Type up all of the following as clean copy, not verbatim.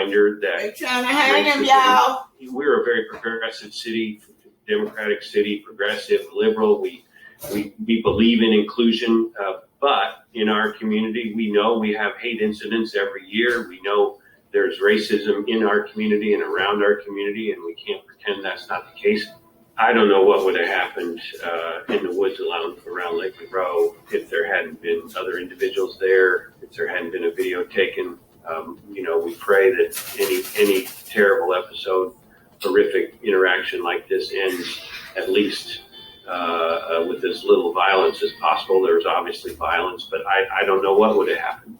reminder that they're trying to hang him, y'all. We're a very progressive city, democratic city, progressive, liberal. We believe in inclusion, but in our community, we know we have hate incidents every year. We know there's racism in our community and around our community, and we can't pretend that's not the case. I don't know what would have happened in the woods around Lake Monroe if there hadn't been other individuals there, if there hadn't been a video taken. We pray that any terrible episode, horrific interaction like this ends at least with as little violence as possible. There's obviously violence, but I don't know what would have happened.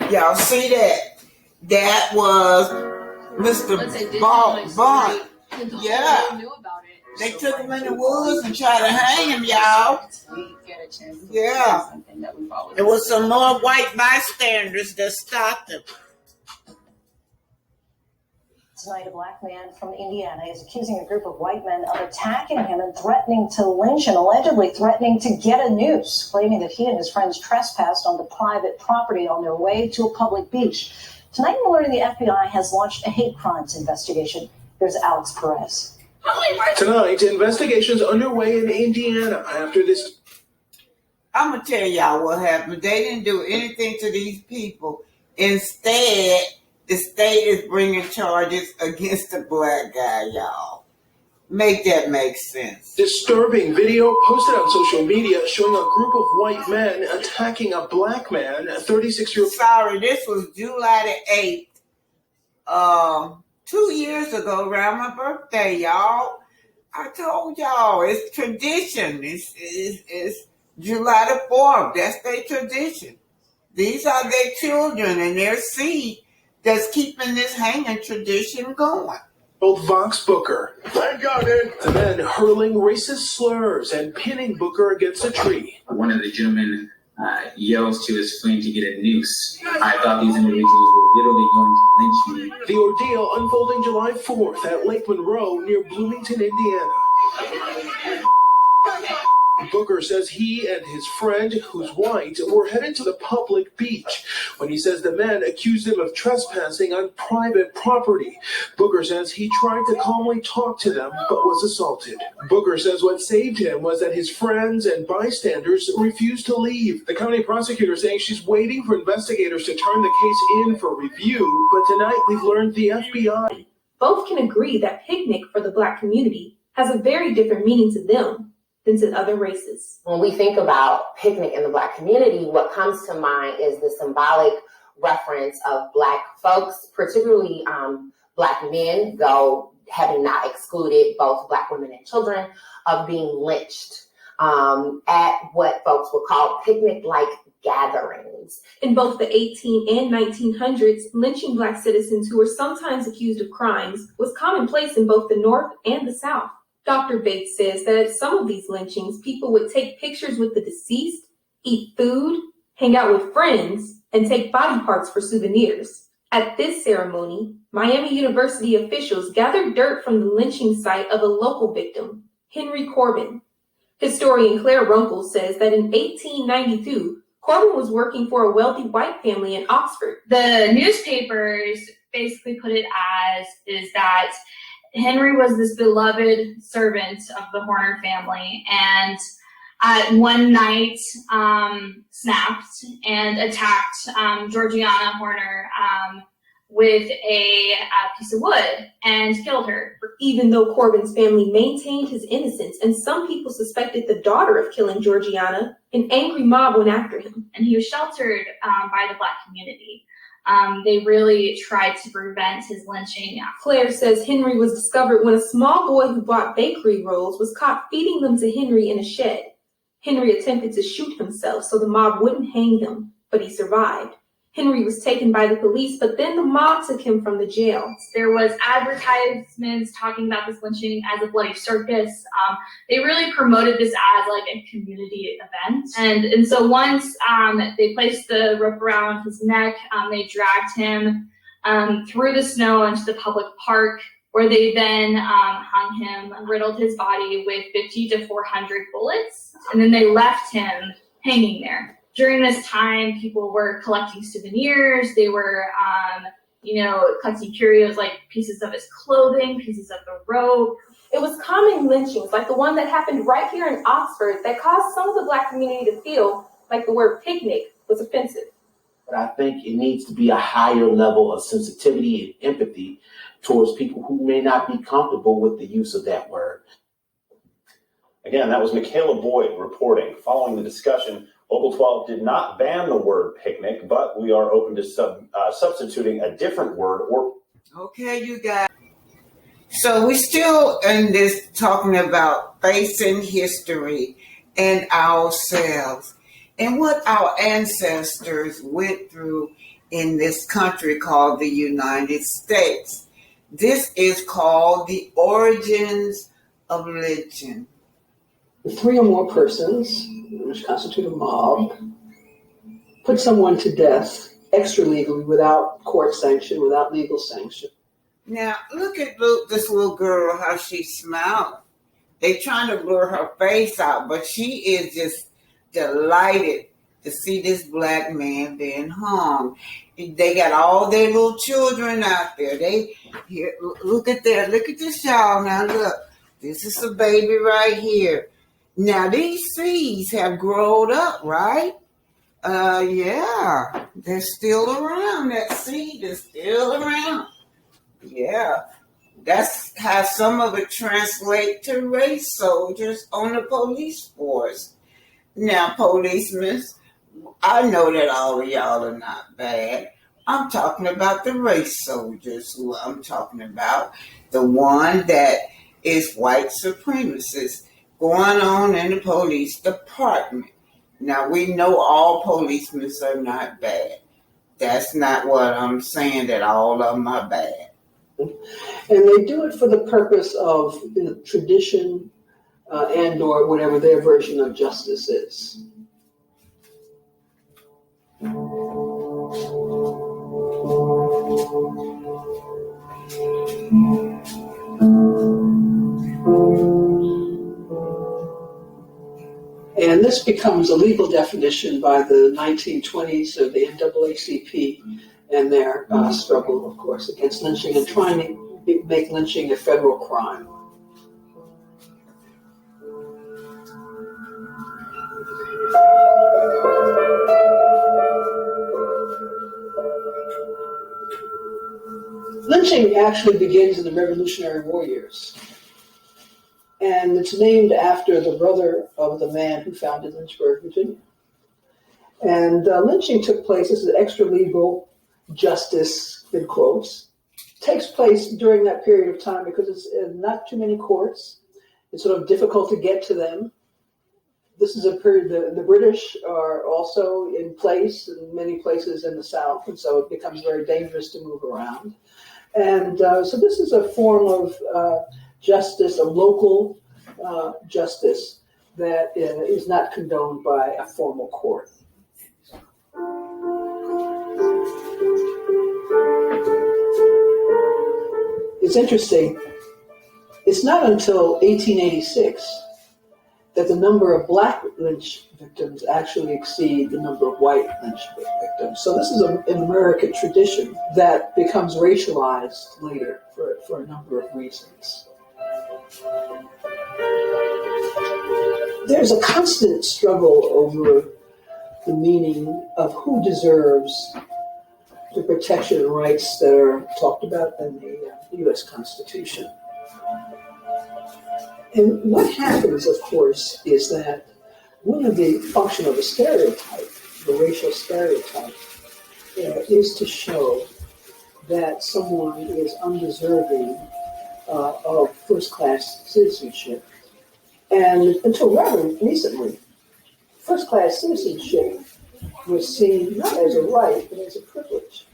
Y'all see that? That was Mr. Bond. Yeah. They took him in the woods and tried to hang him, y'all. Yeah. There was some more white bystanders that stopped him. Tonight, a black man from Indiana is accusing a group of white men of attacking him and threatening to lynch him, allegedly threatening to get a noose, claiming that he and his friends trespassed on the private property on their way to a public beach. Tonight, we're learning the FBI has launched a hate crimes investigation. Here's Alex Perez. Tonight, investigations underway in Indiana after this. I'm going to tell y'all what happened. They didn't do anything to these people. Instead, the state is bringing charges against the black guy, y'all. Make that make sense. Disturbing video posted on social media showing a group of white men attacking a black man, a 36-year-old. Sorry, this was July the 8th. 2 years ago, around my birthday, y'all. I told y'all, it's tradition. It's July the 4th. That's their tradition. These are their children and their seed that's keeping this hanging tradition going. Old Vox Booker. Thank God, the men hurling racist slurs and pinning Booker against a tree. One of the gentlemen yells to his friend to get a noose. I thought these individuals were literally going to lynch me. The ordeal unfolding July 4th at Lake Monroe near Bloomington, Indiana. Booker says he and his friend, who's white, were headed to the public beach when he says the men accused him of trespassing on private property. Booker says he tried to calmly talk to them but was assaulted. Booker says what saved him was that his friends and bystanders refused to leave. The county prosecutor saying she's waiting for investigators to turn the case in for review, but tonight we've learned the FBI. Both can agree that picnic for the Black community has a very different meaning to them than to other races. When we think about picnic in the Black community, what comes to mind is the symbolic reference of Black folks, particularly Black men, though having not excluded both Black women and children, of being lynched at what folks would call picnic-like gatherings. In both the 18 and 1900s, lynching Black citizens who were sometimes accused of crimes was commonplace in both the North and the South. Dr. Bates says that at some of these lynchings, people would take pictures with the deceased, eat food, hang out with friends, and take body parts for souvenirs. At this ceremony, Miami University officials gathered dirt from the lynching site of a local victim, Henry Corbin. Historian Claire Runkle says that in 1892, Corbin was working for a wealthy white family in Oxford. The newspapers basically put it as is that Henry was this beloved servant of the Horner family, and one night snapped and attacked Georgiana Horner with a piece of wood and killed her. Even though Corbin's family maintained his innocence and some people suspected the daughter of killing Georgiana, an angry mob went after him. And he was sheltered by the Black community. They really tried to prevent his lynching. Claire says Henry was discovered when a small boy who bought bakery rolls was caught feeding them to Henry in a shed. Henry attempted to shoot himself so the mob wouldn't hang him, but he survived. Henry was taken by the police, but then the mob took him from the jail. There was advertisements talking about this lynching as a bloody circus. They really promoted this as like a community event. And so once they placed the rope around his neck, they dragged him through the snow into the public park, where they then hung him, riddled his body with 50 to 400 bullets, and then they left him hanging there. during this time, people were collecting souvenirs. They were, collecting curios like pieces of his clothing, pieces of the robe. It was common lynchings, like the one that happened right here in Oxford, that caused some of the Black community to feel like the word picnic was offensive. But I think it needs to be a higher level of sensitivity and empathy towards people who may not be comfortable with the use of that word. Again, that was Michaela Boyd reporting. Following the discussion, Local 12 did not ban the word picnic, but we are open to substituting a different word or. Okay, you guys. So we're still in this talking about facing history and ourselves and what our ancestors went through in this country called the United States. This is called the origins of lynching. 3 or more persons, which constitute a mob, put someone to death extra-legally without court sanction, without legal sanction. Now, look at this little girl, how she smiled. They trying to blur her face out, but she is just delighted to see this Black man being hung. They got all their little children out there. Look at this, y'all. Now, look. This is a baby right here. Now, these seeds have grown up, right? Yeah, they're still around. That seed is still around. Yeah, that's how some of it translate to race soldiers on the police force. Now, policemen, I know that all of y'all are not bad. I'm talking about the race soldiers who I'm talking about. The one that is white supremacists going on in the police department. Now, we know all policemen are not bad. That's not what I'm saying, that all of them are bad. And they do it for the purpose of tradition and or whatever their version of justice is. And this becomes a legal definition by the 1920s of the NAACP and their struggle, of course, against lynching and trying to make lynching a federal crime. Lynching actually begins in the Revolutionary War years. And it's named after the brother of the man who founded Lynchburg, Virginia. And lynching took place, this is extra-legal justice, in quotes, takes place during that period of time because it's not too many courts. It's sort of difficult to get to them. This is a period, the British are also in place in many places in the South, and so it becomes very dangerous to move around. And so this is a form of justice, a local justice that is not condoned by a formal court. It's interesting. It's not until 1886 that the number of Black lynch victims actually exceed the number of white lynch victims. So this is an American tradition that becomes racialized later for a number of reasons. There's a constant struggle over the meaning of who deserves the protection and rights that are talked about in the U.S. Constitution. And what happens, of course, is that one of the function of a stereotype, the racial stereotype, is to show that someone is undeserving of first-class citizenship. And until rather recently, first-class citizenship was seen not as a right, but as a privilege.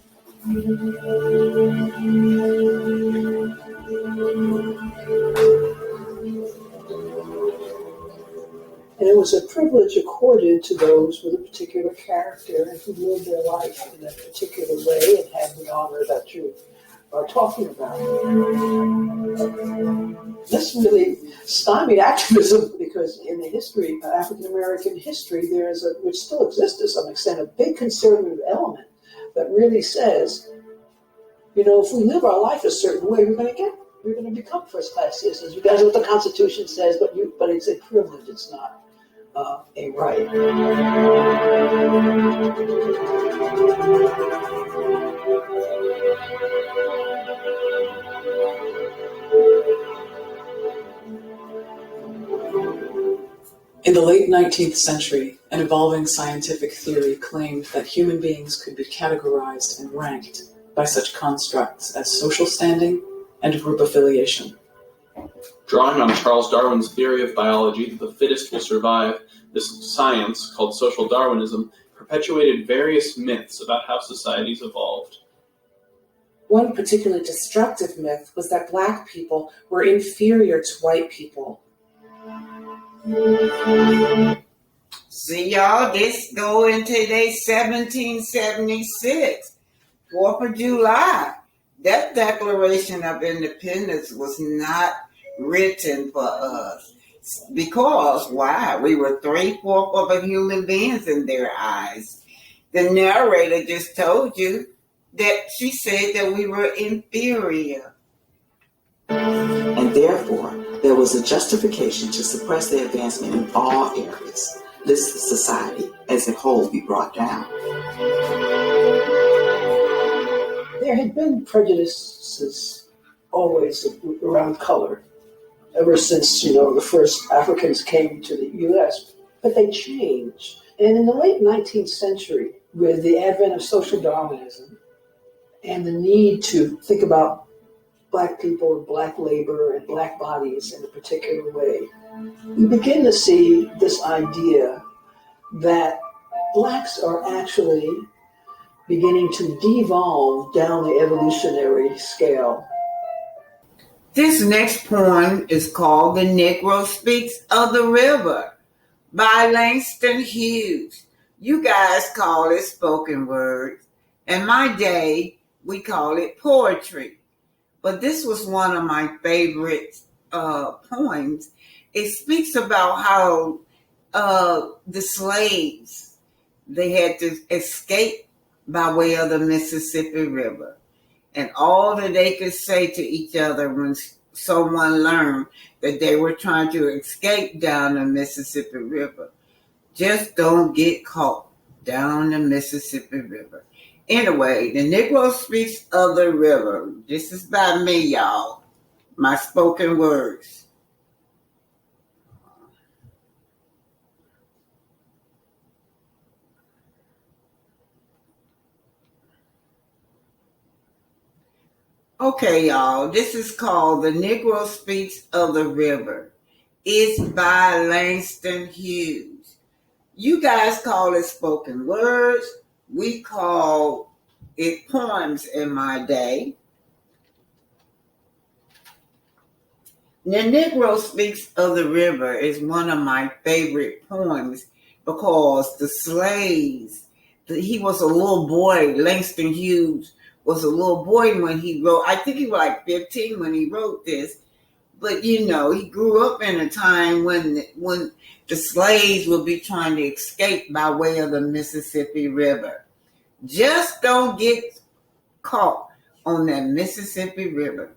And it was a privilege accorded to those with a particular character and who lived their life in a particular way and had the honor that you are talking about. This really stymied activism because in the history, African American history, which still exists to some extent, a big conservative element that really says, if we live our life a certain way, we're going to become first-class citizens. That's what the Constitution says, but it's a privilege. It's not a right. In the late 19th century, an evolving scientific theory claimed that human beings could be categorized and ranked by such constructs as social standing and group affiliation. Drawing on Charles Darwin's theory of biology that the fittest will survive, this science, called social Darwinism, perpetuated various myths about how societies evolved. One particularly destructive myth was that Black people were inferior to white people. See, y'all, this go into their 1776, 4th of July. That Declaration of Independence was not written for us. Because, why? We were 3/4 of a human beings in their eyes. The narrator just told you that she said that we were inferior. And therefore, there was a justification to suppress their advancement in all areas, lest the society as a whole be brought down. There had been prejudices always around color, ever since, the first Africans came to the U.S., but they changed. And in the late 19th century, with the advent of social Darwinism and the need to think about Black people and Black labor and Black bodies in a particular way, you begin to see this idea that Blacks are actually beginning to devolve down the evolutionary scale. This next poem is called The Negro Speaks of the River by Langston Hughes. You guys call it spoken word. In my day, we call it poetry. But this was one of my favorite poems. It speaks about how the slaves, they had to escape by way of the Mississippi River. And all that they could say to each other when someone learned that they were trying to escape down the Mississippi River, just don't get caught down the Mississippi River. Anyway, The Negro Speaks of the River. This is by me, y'all. My spoken words. Okay, y'all. This is called The Negro Speaks of the River. It's by Langston Hughes. You guys call it spoken words. We call it poems in my day. The Negro Speaks of the River is one of my favorite poems because the slaves, he was a little boy. Langston Hughes was a little boy when he wrote, I think he was like 15 when he wrote this. But, he grew up in a time when the slaves would be trying to escape by way of the Mississippi River. Just don't get caught on that Mississippi River.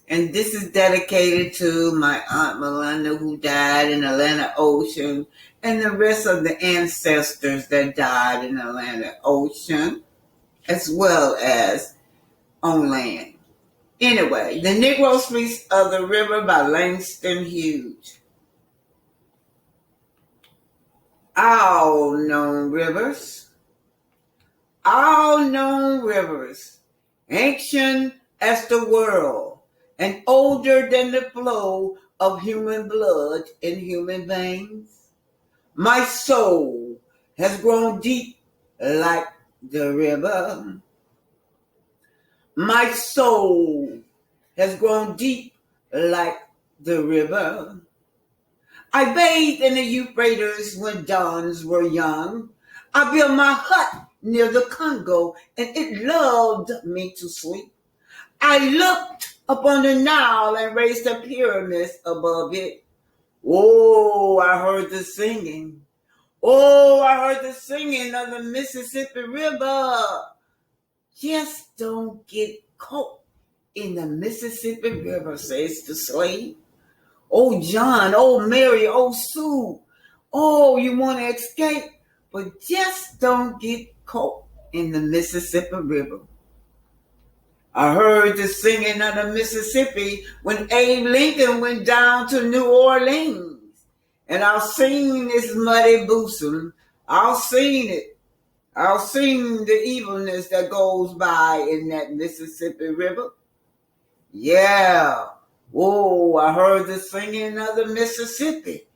And this is dedicated to my Aunt Melinda, who died in the Atlantic Ocean, and the rest of the ancestors that died in the Atlantic Ocean, as well as on land. Anyway, The Negro Speaks of the River by Langston Hughes. All known rivers, ancient as the world, and older than the flow of human blood in human veins. My soul has grown deep like the river. My soul has grown deep like the river. I bathed in the Euphrates when dawns were young. I built my hut near the Congo, and it loved me to sleep. I looked upon the Nile and raised the pyramids above it. Oh, I heard the singing. Oh, I heard the singing of the Mississippi River. Just don't get caught in the Mississippi River, says the slave. Oh, John, oh, Mary, oh, Sue. Oh, you want to escape, but just don't get caught in the Mississippi River. I heard the singing of the Mississippi when Abe Lincoln went down to New Orleans. And I'll sing this muddy bosom. I'll sing it. I'll sing the evilness that goes by in that Mississippi River. Yeah. Whoa, I heard the singing of the Mississippi.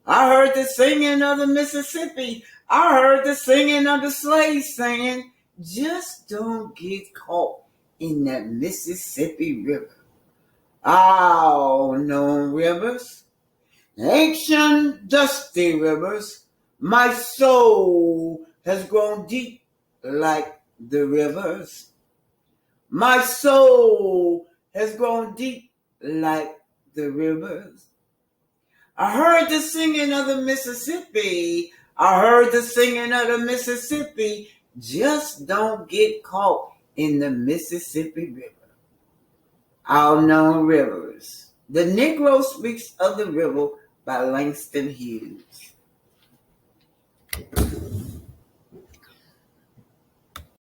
I heard the singing of the Mississippi. I heard the singing of the slaves singing, just don't get caught in that Mississippi River. All known rivers, ancient dusty rivers, my soul has grown deep like the rivers. My soul has grown deep like the rivers. I heard the singing of the Mississippi. I heard the singing of the Mississippi. Just don't get caught in the Mississippi River. All known rivers. The Negro Speaks of the River by Langston Hughes.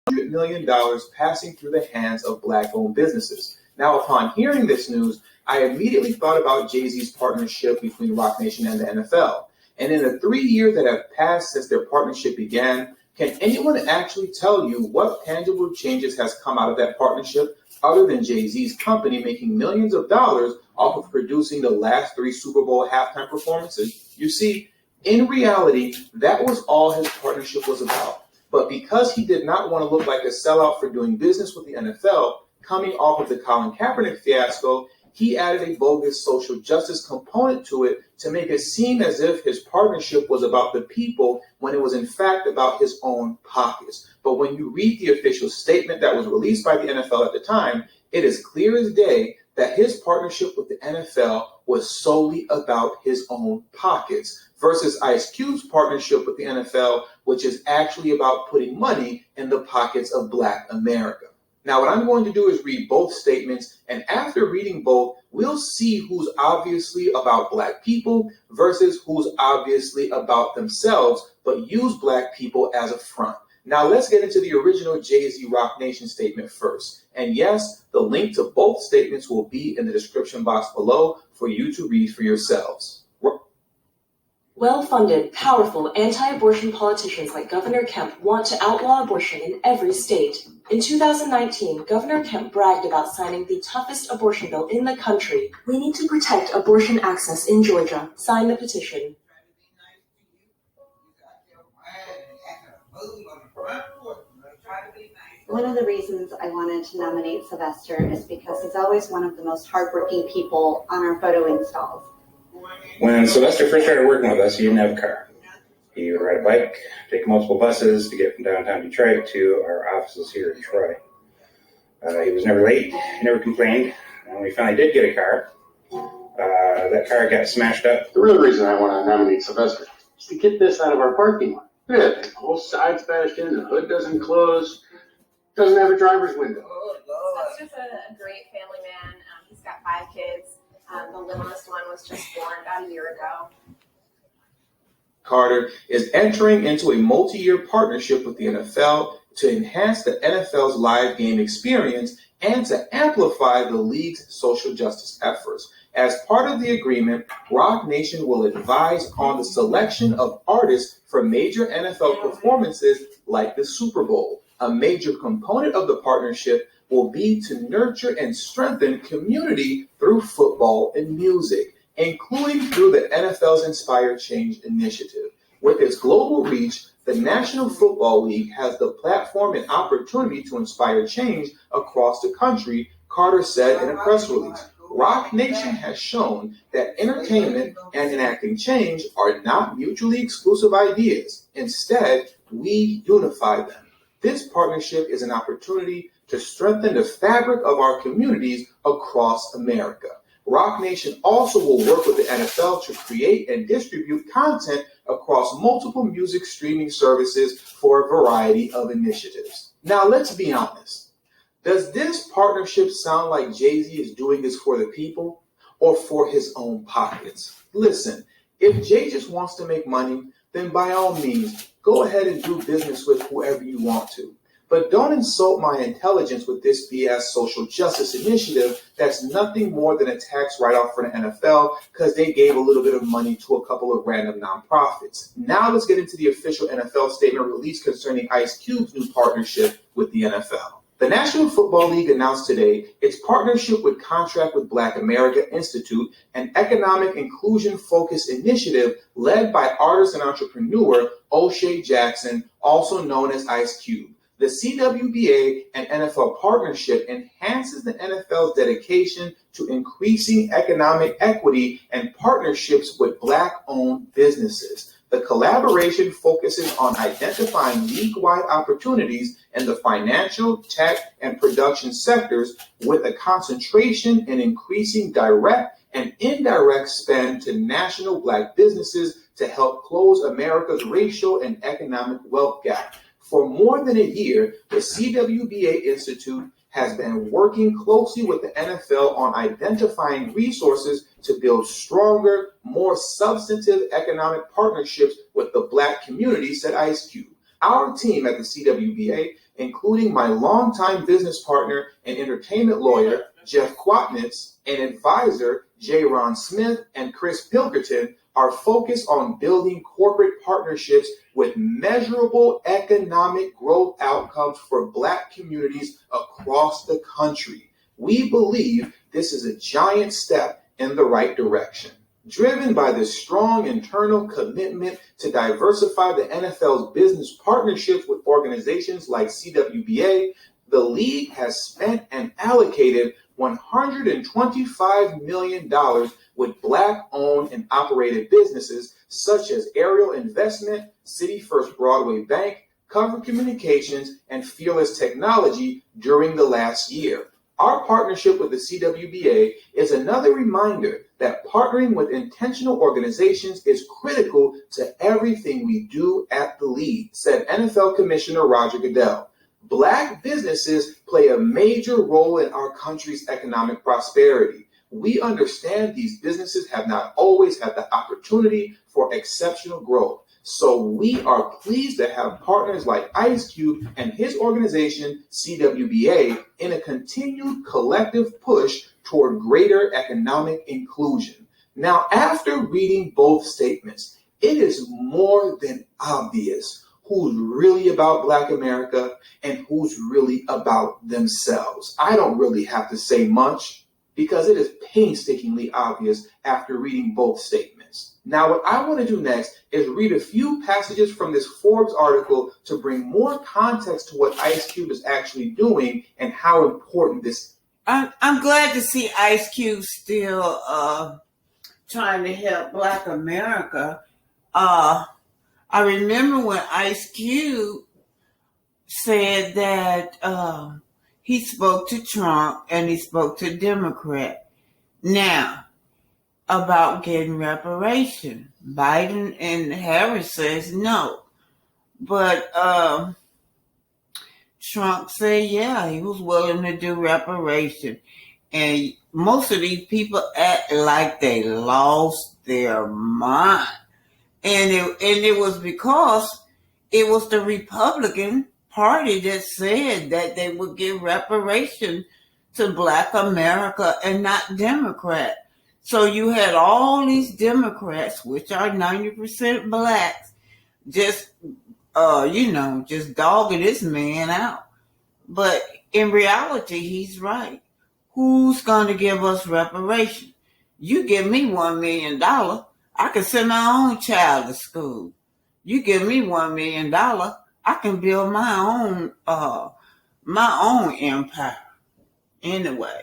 $100 million passing through the hands of Black-owned businesses. Now, upon hearing this news, I immediately thought about Jay-Z's partnership between Roc Nation and the NFL. And in the 3 years that have passed since their partnership began, can anyone actually tell you what tangible changes has come out of that partnership other than Jay-Z's company making millions of dollars off of producing the last 3 Super Bowl halftime performances? You see, in reality, that was all his partnership was about. But because he did not want to look like a sellout for doing business with the NFL, coming off of the Colin Kaepernick fiasco, he added a bogus social justice component to it to make it seem as if his partnership was about the people when it was in fact about his own pockets. But when you read the official statement that was released by the NFL at the time, it is clear as day that his partnership with the NFL was solely about his own pockets versus Ice Cube's partnership with the NFL, which is actually about putting money in the pockets of Black America. Now, what I'm going to do is read both statements, and after reading both, we'll see who's obviously about Black people versus who's obviously about themselves, but use Black people as a front. Now, let's get into the original Jay-Z Roc Nation statement first. And yes, the link to both statements will be in the description box below for you to read for yourselves. Well-funded, powerful, anti-abortion politicians like Governor Kemp want to outlaw abortion in every state. In 2019, Governor Kemp bragged about signing the toughest abortion bill in the country. We need to protect abortion access in Georgia. Sign the petition. One of the reasons I wanted to nominate Sylvester is because he's always one of the most hardworking people on our photo installs. When Sylvester first started working with us, he didn't have a car. He would ride a bike, take multiple buses to get from downtown Detroit to our offices here in Troy. He was never late, he never complained. And when we finally did get a car, that car got smashed up. The real reason I want to nominate Sylvester is to get this out of our parking lot. Look at that, both sides bashed in, the hood doesn't close, doesn't have a driver's window. Sylvester's a great family man. He's got 5 kids. The littlest one was just born about a year ago. Carter is entering into a multi-year partnership with the NFL to enhance the NFL's live game experience and to amplify the league's social justice efforts. As part of the agreement, Roc Nation will advise on the selection of artists for major NFL performances like the Super Bowl. A major component of the partnership will be to nurture and strengthen community through football and music, including through the NFL's Inspire Change initiative. With its global reach, the National Football League has the platform and opportunity to inspire change across the country, Carter said in a press release. Roc Nation has shown that entertainment and enacting change are not mutually exclusive ideas. Instead, we unify them. This partnership is an opportunity to strengthen the fabric of our communities across America. Rock Nation also will work with the NFL to create and distribute content across multiple music streaming services for a variety of initiatives. Now, let's be honest. Does this partnership sound like Jay-Z is doing this for the people or for his own pockets? Listen, if Jay just wants to make money, then by all means, go ahead and do business with whoever you want to. But don't insult my intelligence with this BS social justice initiative that's nothing more than a tax write-off for the NFL because they gave a little bit of money to a couple of random nonprofits. Now let's get into the official NFL statement released concerning Ice Cube's new partnership with the NFL. The National Football League announced today its partnership with Contract with Black America Institute, an economic inclusion-focused initiative led by artist and entrepreneur O'Shea Jackson, also known as Ice Cube. The CWBA and NFL partnership enhances the NFL's dedication to increasing economic equity and partnerships with Black-owned businesses. The collaboration focuses on identifying league-wide opportunities in the financial, tech, and production sectors with a concentration in increasing direct and indirect spend to national Black businesses to help close America's racial and economic wealth gap. For more than a year, the CWBA Institute has been working closely with the NFL on identifying resources to build stronger, more substantive economic partnerships with the Black community, said Ice Cube. Our team at the CWBA, including my longtime business partner and entertainment lawyer, Jeff Quatnitz, and advisor, J. Ron Smith and Chris Pilkerton, are focused on building corporate partnerships with measurable economic growth outcomes for Black communities across the country. We believe this is a giant step in the right direction. Driven by this strong internal commitment to diversify the NFL's business partnerships with organizations like CWBA, the league has spent and allocated $125 million with Black-owned and operated businesses such as Ariel Investment, City First Broadway Bank, Cover Communications, and Fearless Technology during the last year. Our partnership with the CWBA is another reminder that partnering with intentional organizations is critical to everything we do at the league, said NFL Commissioner Roger Goodell. Black businesses play a major role in our country's economic prosperity. We understand these businesses have not always had the opportunity for exceptional growth. So we are pleased to have partners like Ice Cube and his organization, CWBA, in a continued collective push toward greater economic inclusion. Now, after reading both statements, it is more than obvious who's really about Black America and who's really about themselves. I don't really have to say much because it is painstakingly obvious after reading both statements. Now, what I want to do next is read a few passages from this Forbes article to bring more context to what Ice Cube is actually doing and how important this is. I'm glad to see Ice Cube still trying to help Black America. I remember when Ice Cube said that he spoke to Trump and he spoke to Democrat. Now, about getting reparation. Biden and Harris says no. But Trump said, yeah, he was willing to do reparation. And most of these people act like they lost their mind. And it was because it was the Republican Party that said that they would give reparation to Black America and not Democrat. So you had all these Democrats, which are 90% Blacks, just dogging this man out. But in reality, he's right. Who's going to give us reparation? You give me $1 million, I can send my own child to school. You give me $1 million, I can build my own empire. Anyway.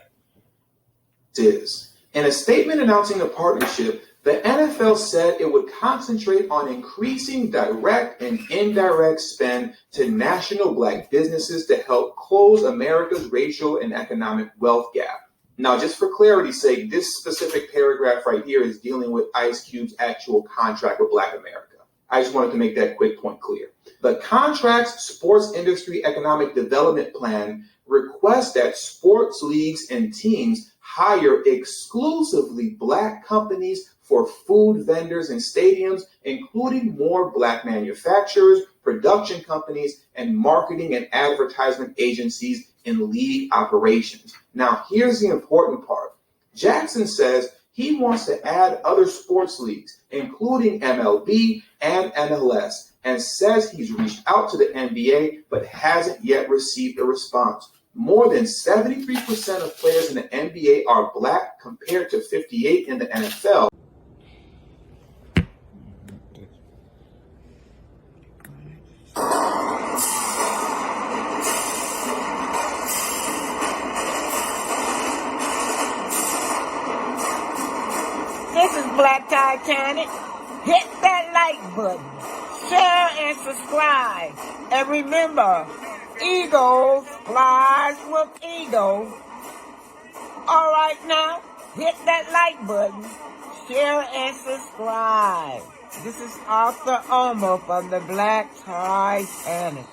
In a statement announcing the partnership, The NFL said it would concentrate on increasing direct and indirect spend to national black businesses to help close America's racial and economic wealth gap. Now, just for clarity's sake, this specific paragraph right here is dealing with Ice Cube's actual contract with Black America. I just wanted to make that quick point clear. The contract's Sports Industry Economic Development Plan requests that sports leagues and teams hire exclusively black companies for food vendors and stadiums, including more black manufacturers, production companies, and marketing and advertisement agencies in league operations. Now, here's the important part. Jackson says he wants to add other sports leagues, including MLB and MLS, and says he's reached out to the NBA but hasn't yet received a response. More than 73% of players in the NBA are black compared to 58% in the NFL. This is Black Titanic. Hit that like button, share and subscribe. And remember, eagles flies with eagles. All right now, hit that like button, share and subscribe. This is Arthur Omer from the Black Titanic.